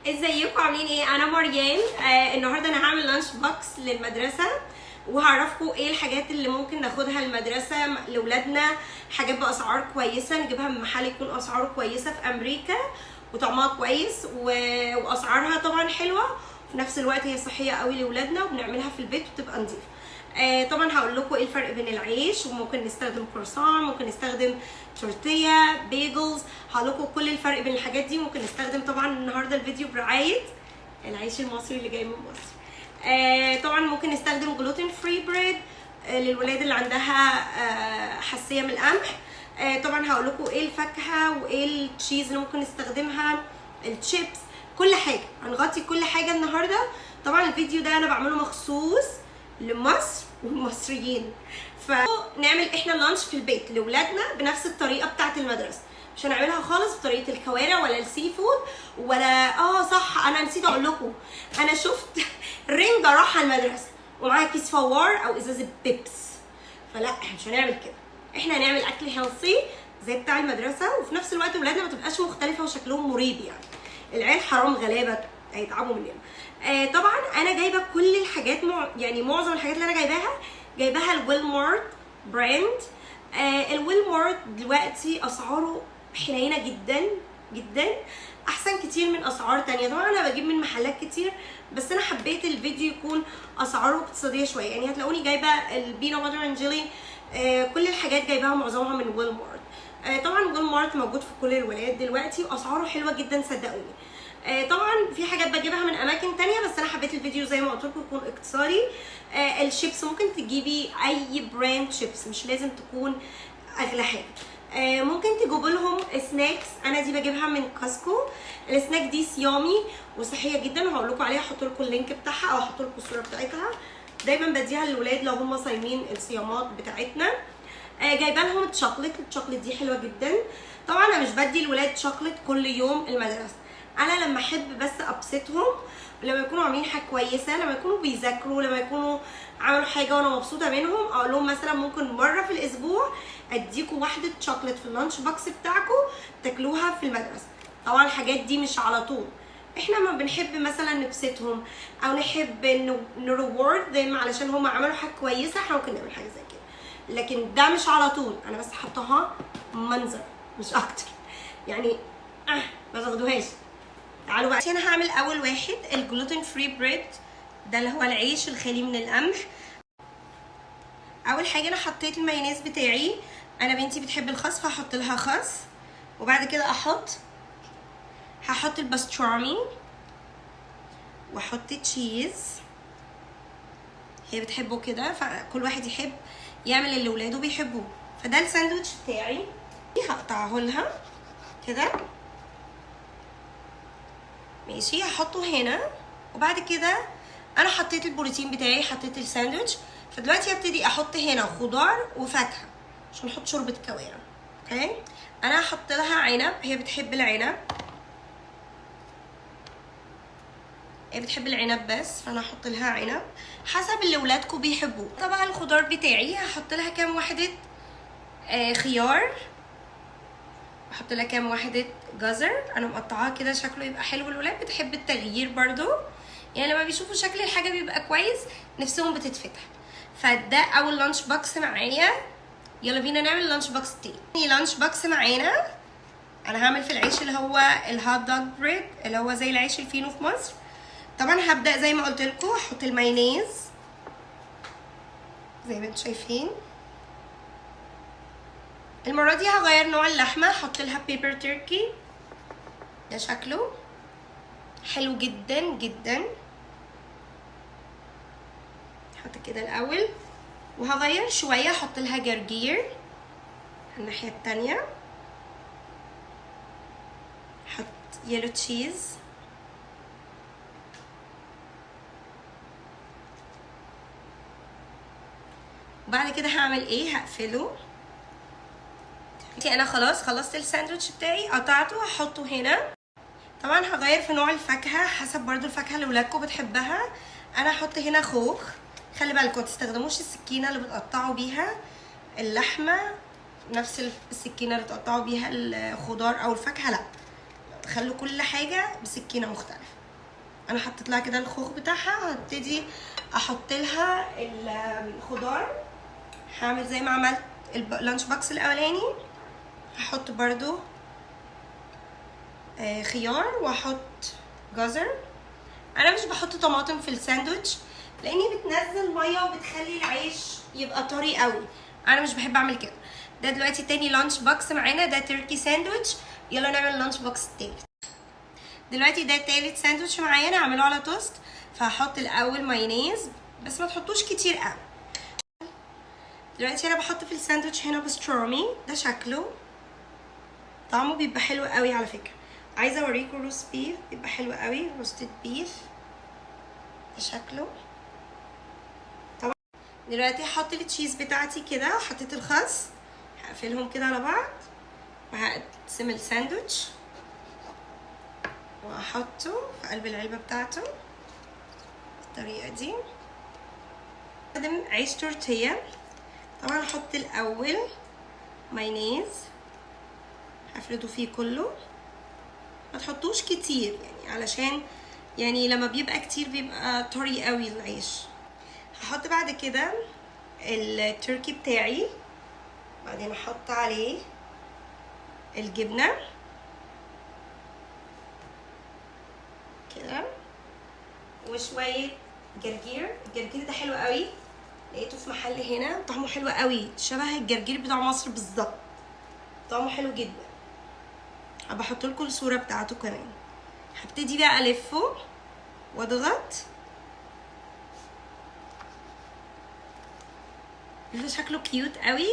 ازيكم عاملين ايه؟ انا مريم. النهارده انا هعمل لانش بوكس للمدرسه وهعرفكم ايه الحاجات اللي ممكن ناخدها المدرسه لاولادنا، حاجات باسعار كويسه نجيبها من محل يكون اسعاره كويسه في امريكا وطعمها كويس واسعارها طبعا حلوه، وفي نفس الوقت هي صحيه قوي لاولادنا وبنعملها في البيت وبتبقى نظيفه. طبعا هقول لكم ايه الفرق بين العيش، وممكن نستخدم كروسان، ممكن نستخدم تورتيا، بيجلز، هقول لكم كل الفرق بين الحاجات دي. ممكن نستخدم طبعا النهارده الفيديو برعايه العيش المصري اللي جاي من مصر. طبعا ممكن نستخدم جلوتين فري بريد للولاد اللي عندها حساسيه من القمح. طبعا هقول لكم ايه الفاكهه وايه التشيز اللي ممكن نستخدمها، الشيبس، كل حاجه هنغطي كل حاجه النهارده. طبعا الفيديو ده انا بعمله مخصوص لمصر والمصريين، فنعمل احنا لانش في البيت لاولادنا بنفس الطريقه بتاعه المدرسه، مش هنعملها خالص بطريقه الكوارع ولا السي فود ولا صح. انا نسيت اقول لكم، انا شفت رنجه رايحه المدرسه ومعاها كيس فوار او ازازه بيبس، فلا احنا مش هنعمل كده. احنا هنعمل اكل هيلثي زي بتاع المدرسه، وفي نفس الوقت اولادنا ما تبقاش مختلفه وشكلهم مريب. يعني العيال حرام غلابه هيتعبوا مننا. طبعا انا جايبه كل الحاجات يعني معظم الحاجات اللي انا جايباها الويلمارت براند. الويلمارت دلوقتي اسعاره حنينه جدا جدا، احسن كتير من اسعار تانية. طبعا انا بجيب من محلات كتير، بس انا حبيت الفيديو يكون اسعاره اقتصاديه شويه. يعني هتلاقوني جايبه البينو باتر اند جيلي، كل الحاجات جايباها معظمها من ويلمارت. طبعا ويلمارت موجود في كل الولايات دلوقتي واسعاره حلوه جدا صدقوني. طبعا في حاجات بجيبها من اماكن تانية، بس انا حبيت الفيديو زي ما قلت لكم يكون اقتصادي. الشيبس ممكن تجيبي اي براند شيبس، مش لازم تكون اغلى حاجه. ممكن تجيبوا لهم سناكس، انا دي بجيبها من كاسكو. السناك دي صيامي وصحيه جدا، وهقول لكم عليها، احط لكم اللينك بتاعها او احط لكم الصوره بتاعتها. دايما بديها للولاد لو هم صايمين الصيامات بتاعتنا. جايبه لهم الشوكليت دي حلوه جدا. طبعا انا مش بدي الولاد شوكليت كل يوم المدرسه، انا لما احب بس ابسطهم، لما يكونوا عاملين حاجه كويسه، لما يكونوا بيذاكروا، لما يكونوا عملوا حاجه وانا مبسوطه منهم، اقول لهم مثلا ممكن مره في الاسبوع اديكم واحده شوكليت في اللانش بوكس بتاعكم تاكلوها في المدرسه. طبعا الحاجات دي مش على طول، احنا ما بنحب مثلا نبسطهم او نحب نريورد ذم علشان هم عملوا حاجه كويسه، احنا ممكن نعمل حاجه زي كده، لكن ده مش على طول. انا بس حطها منظر مش اكتر، يعني ما تاخدوهاش. تعالوا بقى، انا هعمل اول واحد الجلوتين فري بريد، ده اللي هو العيش الخالي من القمح. اول حاجه انا حطيت المايونيز بتاعي، انا بنتي بتحب الخس فهحط لها خس، وبعد كده هحط الباسترامي واحط تشيز، هي بتحبه كده، فكل واحد يحب يعمل اللي ولاده بيحبوه. فده الساندوتش بتاعي، هقطعه لها كده ماشي، هحطه هنا. وبعد كده انا حطيت البروتين بتاعي، حطيت الساندوتش، فدلوقتي هبتدي احط هنا خضار وفاكهه عشان نحط شوربه كوارع. اوكي، انا هحط لها عنب، هي بتحب العنب، هي بتحب العنب بس، فانا هحط لها عنب حسب اللي ولادكم بيحبوه. طبعا الخضار بتاعي هحط لها كام واحده خيار، احط لها كام واحده جزر، انا مقطعاها كده شكله يبقى حلو. الولاد بتحب التغيير برضو، يعني لما بيشوفوا شكل الحاجه بيبقى كويس نفسهم بتتفتح. فده اول لانش بوكس معايا. يلا بينا نعمل لانش بوكس تاني. لانش بوكس معانا انا هعمل في العيش اللي هو الهوت دوج بريد، اللي هو زي العيش الفينو في مصر. طبعا هبدا زي ما قلت لكم، احط المايونيز زي ما انتم شايفين. المره دي هغير نوع اللحمه، احط لها بيبر تركي، ده شكله حلو جدا جدا. احط كده الاول، وهغير شويه احط لها جرجير الناحيه التانية، احط يلو تشيز، وبعد كده هعمل ايه، هقفله. انا خلاص خلصت الساندوتش بتاعي، قطعته هحطه هنا. طبعا هغير في نوع الفاكهه حسب برضو الفاكهه اللي ولادكم بتحبها. انا هحط هنا خوخ، خلي بالكم متستخدموش السكينه اللي بتقطعوا بيها اللحمه نفس السكينه اللي تقطعوا بيها الخضار او الفاكهه، لا، خلوا كل حاجه بسكينه مختلفه. انا حطيت لها كده الخوخ بتاعها. هبتدي احط لها الخضار. هعمل زي ما عملت اللانش بوكس الاولاني، هحط برضو خيار واحط جزر. انا مش بحط طماطم في الساندوتش لاني بتنزل ميه وبتخلي العيش يبقى طري قوي، انا مش بحب اعمل كده. ده دلوقتي تاني لانش بوكس معانا، ده تركي ساندوتش. يلا نعمل لانش بوكس التالت. دلوقتي ده تالت ساندوتش معانا، هعمله على توست. فهحط الاول مايونيز، بس ما تحطوش كتير قوي. دلوقتي انا بحط في الساندوتش هنا بسترومي، ده شكله طعمه بيبقى حلو قوي على فكره. عايزه اوريكم روست بيف، بيبقى حلو قوي. روستد بيف ده شكله. طبعا دلوقتي هحط التشيز بتاعتي كده، وحطيت الخس، هقفلهم كده على بعض، وهقسم الساندوتش واحطه في قلب العلبه بتاعته بالطريقه دي. استخدم عيش تورتيه. طبعا هحط الاول مايونيز، هفرده فيه كله، ما تحطوش كتير يعني علشان يعني لما بيبقى كتير بيبقى طري قوي العيش. هحط بعد كده التركي بتاعي، بعدين احط عليه الجبنه كده وشويه جرجير. الجرجير ده حلو قوي، لقيته في محل هنا طعمه حلو قوي، شبه الجرجير بتاع مصر بالظبط، طعمه حلو جدا. هبقى احط لكم الصوره بتاعته كمان. هبتدي بقى الفه واضغط. ده شكله كيوت قوي،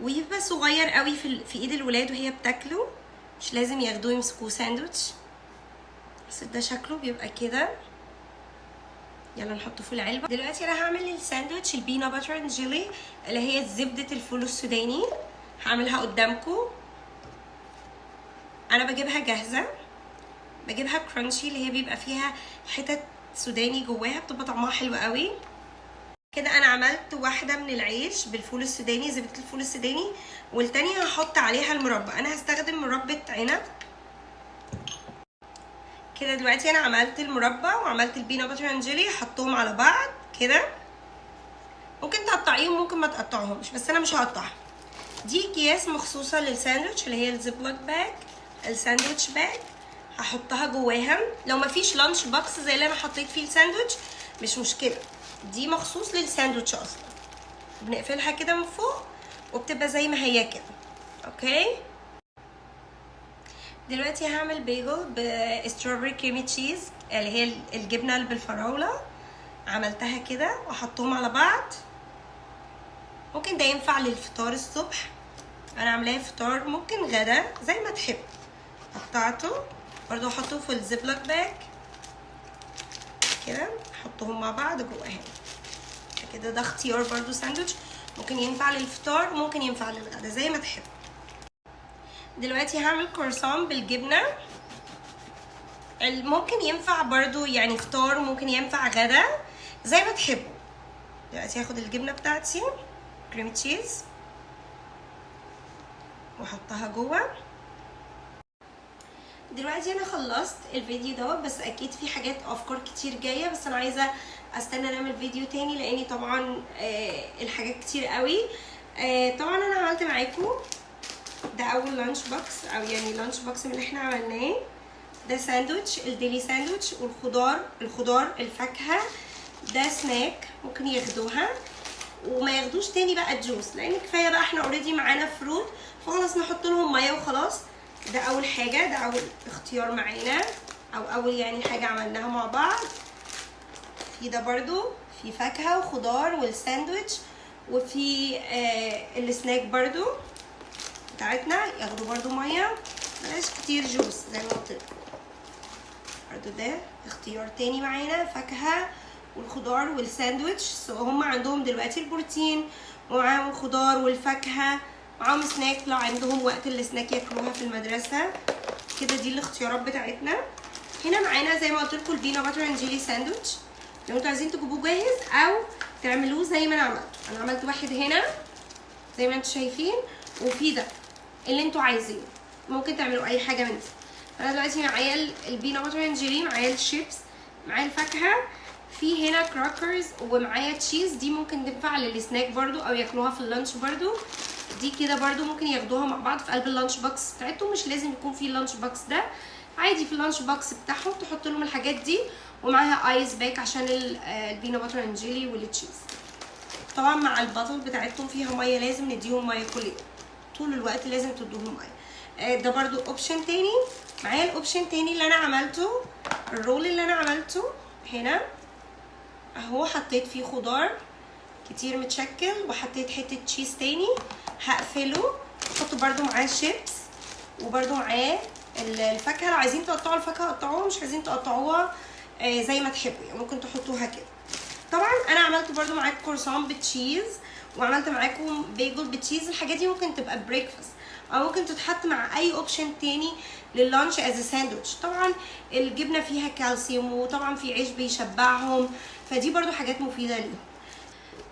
ويبقى صغير قوي في ايد الولاد وهي بتاكله، مش لازم ياخدوه يمسكوه ساندوتش، بس ده شكله بيبقى كده. يلا نحطه في العلبه. دلوقتي انا هعمل الساندوتش البينا باتر اند جيلي اللي هي زبده الفول السوداني. هعملها قدامكم. انا بجيبها جاهزه، بجيبها كرانشي اللي هي بيبقى فيها حتت سوداني جواها، بتبقى طعمها حلو قوي كده. انا عملت واحده من العيش بالفول السوداني، زبده الفول السوداني، والتانيه هحط عليها المربى. انا هستخدم مربى عنب كده. دلوقتي انا عملت المربى وعملت البينا باتر اند جيلي، حطهم على بعض كده. ممكن تقطعيهم ممكن ما تقطعهمش، بس انا مش هقطعها. دي اكياس مخصوصه للساندوتش اللي هي الزيبلوك باج، الساندوتش باج، هحطها جواها. لو مفيش لانش بوكس زي اللي انا حطيت فيه الساندوتش مش مشكله، دي مخصوص للساندوتش اصلا. بنقفلها كده من فوق وبتبقى زي ما هي كده. اوكي، دلوقتي هعمل بيجل بستروبري كريمي تشيز اللي هي الجبنه اللي بالفراوله. عملتها كده وحطهم على بعض. ممكن ده ينفع للفطار الصبح، انا عاملاه فطار، ممكن غدا زي ما تحب. قطعته برضو احطه في الزيبلوك باج كده، احطهم مع بعض جوه هنا كده. ده اختيار برضو ساندوتش، ممكن ينفع للفطار وممكن ينفع للغدا زي ما تحب. دلوقتي هعمل كروسون بالجبنه، ممكن ينفع برضو يعني فطار وممكن ينفع غدا زي ما تحبوا. دلوقتي هاخد الجبنه بتاعتي كريم تشيز واحطها جوه. دلوقتي انا خلصت الفيديو دوت، بس اكيد في حاجات افكار كتير جايه، بس انا عايزه استنى نعمل فيديو تاني لاني طبعا الحاجات كتير قوي. طبعا انا عملت معاكم ده اول لانش بوكس، او يعني لانش بوكس من اللي احنا عملناه. ده ساندوتش الديلي ساندوتش، والخضار الفاكهه ده سناك ممكن ياخدوها وما ياخدوش تاني بقى الجوس، لان كفايه بقى احنا اوريدي معانا فروت، فخلاص نحط لهم ميه وخلاص. ده اول حاجه، ده اول اختيار معانا، او اول يعني حاجه عملناها مع بعض. في ده برضو في فاكهه وخضار والساندوتش، وفي السناك برضو بتاعتنا ياخدوا برضو ميه، بلاش كتير جوس زي ما قلت لكم. برضو ده اختيار تاني معانا، فاكهه والخضار والساندوتش. هم عندهم دلوقتي البروتين ومعاهم الخضار والفاكهه، معاهم سناك لو عندهم وقت السناك ياكلوها في المدرسه كده. دي الاختيارات بتاعتنا. هنا معانا زي ما قلت لكم البينا باتر اند جيلي ساندوتش، لو انتوا عايزين تجيبوه جاهز او تعملوه زي ما انا عملته. انا عملت واحد هنا زي ما انتوا شايفين، وفي ده اللي انتوا عايزينه، ممكن تعملوا اي حاجه من دي. انا دلوقتي معايا البينا باتر اند جيلي، معايا الشيبس معايا الفاكهه، في هنا كراكرز ومعايا تشيز، دي ممكن تنفع للسناك برضو او ياكلوها في اللانش برضو. دي كده برضو ممكن ياخدوها مع بعض في قلب اللانش بوكس بتاعتهم، مش لازم يكون في اللانش بوكس ده، عادي في اللانش بوكس بتاعهم تحط لهم الحاجات دي. ومعاها ايس باك عشان البينا باتر اند جيلي والتشيز. طبعا مع البطل بتاعتهم فيها ميه، لازم نديهم ميه كل يوم، طول الوقت لازم تدوهم ميه. ده برضو اوبشن تاني. معايا الاوبشن تاني اللي انا عملته، الرول اللي انا عملته هنا اهو، حطيت فيه خضار كتير متشكل وحطيت حته تشيز تاني، هقفله. حطوا برضو معاه شيبس وبرضو معاه الفاكهه، لو عايزين تقطعوا الفاكهه قطعوها، مش عايزين تقطعوها زي ما تحبوا، يعني ممكن تحطوها كده. طبعا انا عملت برضو معاكم كورسون بالتشيز، وعملت معاكم بيجل بالتشيز. الحاجات دي ممكن تبقى بريكفاست او ممكن تتحط مع اي اوبشن تاني لللانش از ساندوتش. طبعا الجبنه فيها كالسيوم، وطبعا في عيش بيشبعهم، فدي برضو حاجات مفيده ليهم.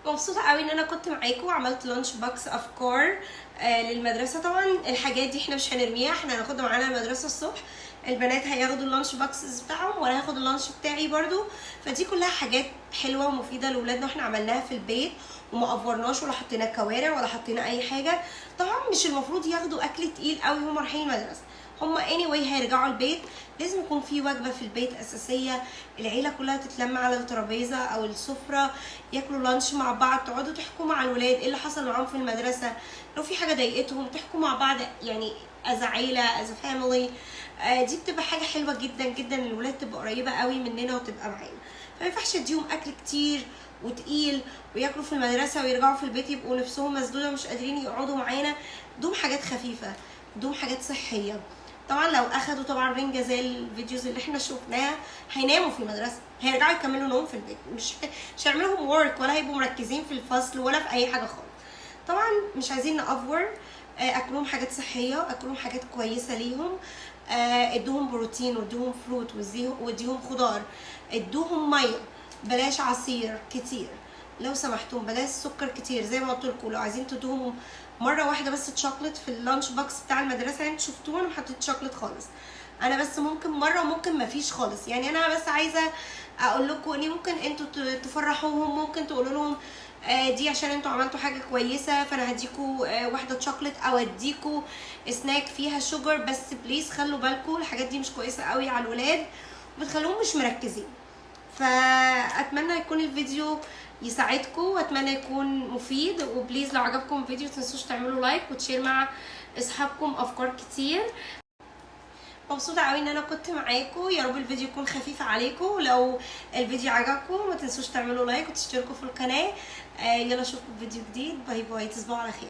مبسوطه قوي ان انا كنت معاكم وعملت لانش بوكس افكار للمدرسه. طبعا الحاجات دي احنا مش هنرميها، احنا هناخدها معانا المدرسه الصبح، البنات هياخدوا اللانش بوكسز بتاعهم وانا هاخد اللانش بتاعي برضو. فدي كلها حاجات حلوه ومفيده لاولادنا، واحنا عملناها في البيت وما افورناش ولا حطينا كوارع ولا حطينا اي حاجه. طبعا مش المفروض ياخدوا اكل تقيل قوي وهم رايحين المدرسه، هما anyway هيرجعوا البيت، لازم يكون في وجبه في البيت اساسيه، العيله كلها تتلم على الترابيزه او السفره، ياكلوا لانش مع بعض، تقعدوا تحكوا مع الولاد ايه اللي حصل معاهم في المدرسه، لو في حاجه ضايقتهم تحكوا مع بعض، يعني از عيله از فاميلي. دي بتبقى حاجه حلوه جدا جدا، الولاد تبقى قريبه قوي مننا وتبقى معانا. فما ينفعش اديهم اكل كتير وتقيل وياكلوا في المدرسه ويرجعوا في البيت يبقوا نفسهم مسدوده مش قادرين يقعدوا معانا. دوم حاجات خفيفه، دوم حاجات صحيه. طبعا لو اخدوا طبعا رنجه زي الفيديوز اللي احنا شفناها هيناموا في المدرسه، هيرجعوا يكملوا نوم في البيت، مش هيعملوا لهم ورك ولا هيبقوا مركزين في الفصل ولا في اي حاجه خالص. طبعا مش عايزين نافور، اكلهم حاجات صحيه، اكلهم حاجات كويسه ليهم، ادوهم بروتين وادوهم فروت واديهم خضار، ادوهم ميه، بلاش عصير كتير لو سمحتم، بلاش سكر كتير. زي ما قلت لكم لو عايزين تدوهم مره واحده بس تشوكلت في اللانش بوكس بتاع المدرسه، يعني شفتوه انا ما حطيت شوكلت خالص، انا بس ممكن مره وممكن ما فيش خالص. يعني انا بس عايزه اقول لكم ان ممكن انتوا تفرحوهم، ممكن تقولوا لهم دي عشان انتوا عملتوا حاجه كويسه فانا هديكوا واحده شوكليت او اديكوا سناك فيها شوجر، بس بليز خلوا بالكم الحاجات دي مش كويسه قوي على الولاد وبتخلوهم مش مركزين. فاتمنى يكون الفيديو يساعدكم واتمنى يكون مفيد، وبليز لو عجبكم الفيديو متنسوش تعملوا لايك وتشير مع اصحابكم افكار كتير. مبسوطه قوي ان انا كنت معاكم، يا رب الفيديو يكون خفيف عليكم. لو الفيديو عجبكم ما تنسوش تعملوا لايك وتشتركوا في القناه. يلا اشوفكم في فيديو جديد، باي باي، تصبحوا على خير.